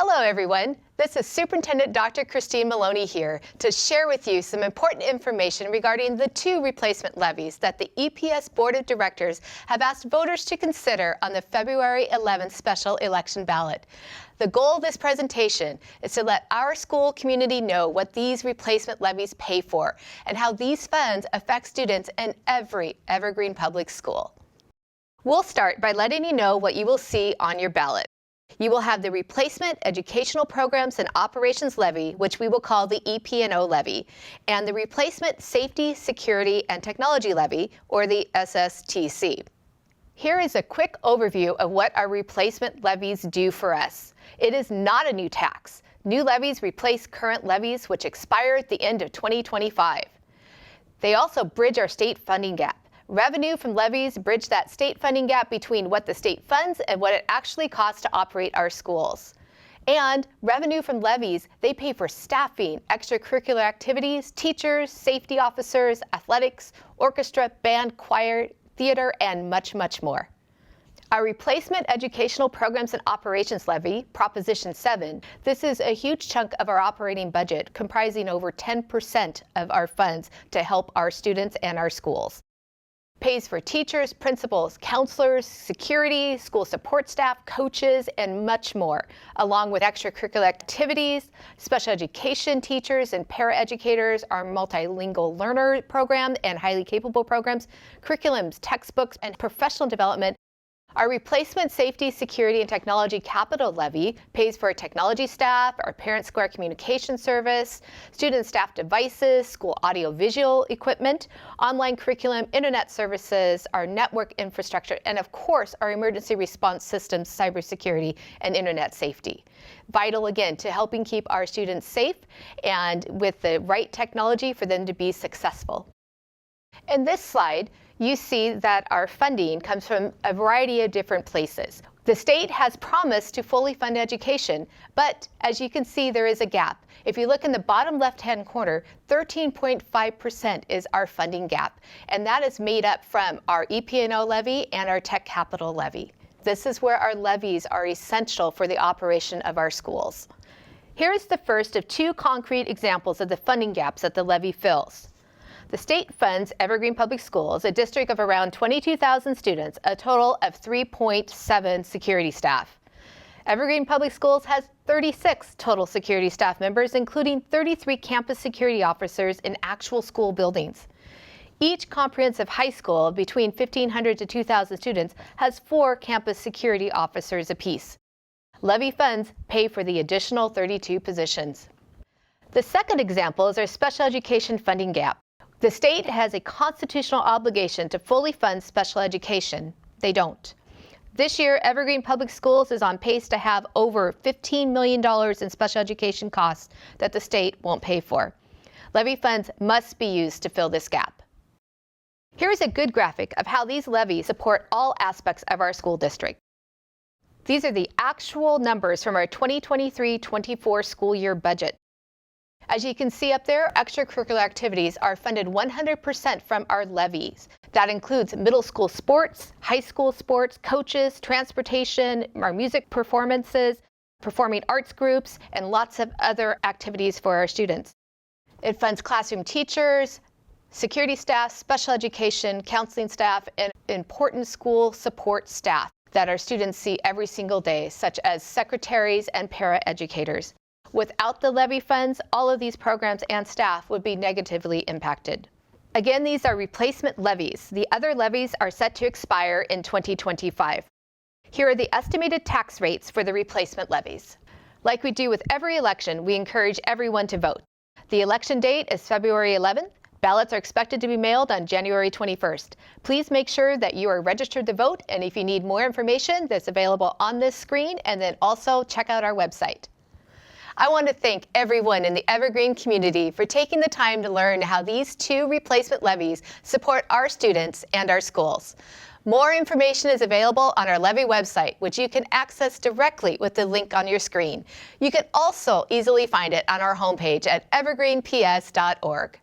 Hello everyone, this is Superintendent Dr. Christine Moloney here to share with you some important information regarding the two replacement levies that the EPS Board of Directors have asked voters to consider on the February 11th special election ballot. The goal of this presentation is to let our school community know what these replacement levies pay for and how these funds affect students in every Evergreen public school. We'll start by letting you know what you will see on your ballot. You will have the Replacement Educational Programs and Operations Levy, which we will call the EP&O levy, and the Replacement Safety, Security, and Technology Levy, or the SSTC. Here is a quick overview of what our replacement levies do for us. It is not a new tax. New levies replace current levies, which expire at the end of 2025. They also bridge our state funding gap. Revenue from levies bridge that state funding gap between what the state funds and what it actually costs to operate our schools. And revenue from levies, they pay for staffing, extracurricular activities, teachers, safety officers, athletics, orchestra, band, choir, theater, and much, much more. Our Replacement Educational Programs and Operations Levy, Proposition 7, this is a huge chunk of our operating budget, comprising over 10% of our funds to help our students and our schools. Pays for teachers, principals, counselors, security, school support staff, coaches, and much more, along with extracurricular activities, special education teachers and paraeducators, our multilingual learner program and highly capable programs, curriculums, textbooks, and professional development. Our Replacement Safety, Security, and Technology Capital Levy pays for our technology staff, our Parent Square Communication Service, student staff devices, school audiovisual equipment, online curriculum, internet services, our network infrastructure, and of course, our emergency response systems, cybersecurity, and internet safety. Vital, again, to helping keep our students safe and with the right technology for them to be successful. In this slide, you see that our funding comes from a variety of different places. The state has promised to fully fund education, but as you can see, there is a gap. If you look in the bottom left-hand corner, 13.5% is our funding gap, and that is made up from our EP&O levy and our Tech Capital levy. This is where our levies are essential for the operation of our schools. Here is the first of two concrete examples of the funding gaps that the levy fills. The state funds Evergreen Public Schools, a district of around 22,000 students, a total of 3.7 security staff. Evergreen Public Schools has 36 total security staff members, including 33 campus security officers in actual school buildings. Each comprehensive high school between 1,500 to 2,000 students has 4 campus security officers apiece. Levy funds pay for the additional 32 positions. The second example is our special education funding gap. The state has a constitutional obligation to fully fund special education. They don't. This year, Evergreen Public Schools is on pace to have over $15 million in special education costs that the state won't pay for. Levy funds must be used to fill this gap. Here's a good graphic of how these levies support all aspects of our school district. These are the actual numbers from our 2023-24 school year budget. As you can see up there, extracurricular activities are funded 100% from our levies. That includes middle school sports, high school sports, coaches, transportation, our music performances, performing arts groups, and lots of other activities for our students. It funds classroom teachers, security staff, special education, counseling staff, and important school support staff that our students see every single day, such as secretaries and paraeducators. Without the levy funds, all of these programs and staff would be negatively impacted. Again, these are replacement levies. The other levies are set to expire in 2025. Here are the estimated tax rates for the replacement levies. Like we do with every election, we encourage everyone to vote. The election date is February 11th. Ballots are expected to be mailed on January 21st. Please make sure that you are registered to vote, and if you need more information, that's available on this screen, and then also check out our website. I want to thank everyone in the Evergreen community for taking the time to learn how these two replacement levies support our students and our schools. More information is available on our levy website, which you can access directly with the link on your screen. You can also easily find it on our homepage at evergreenps.org.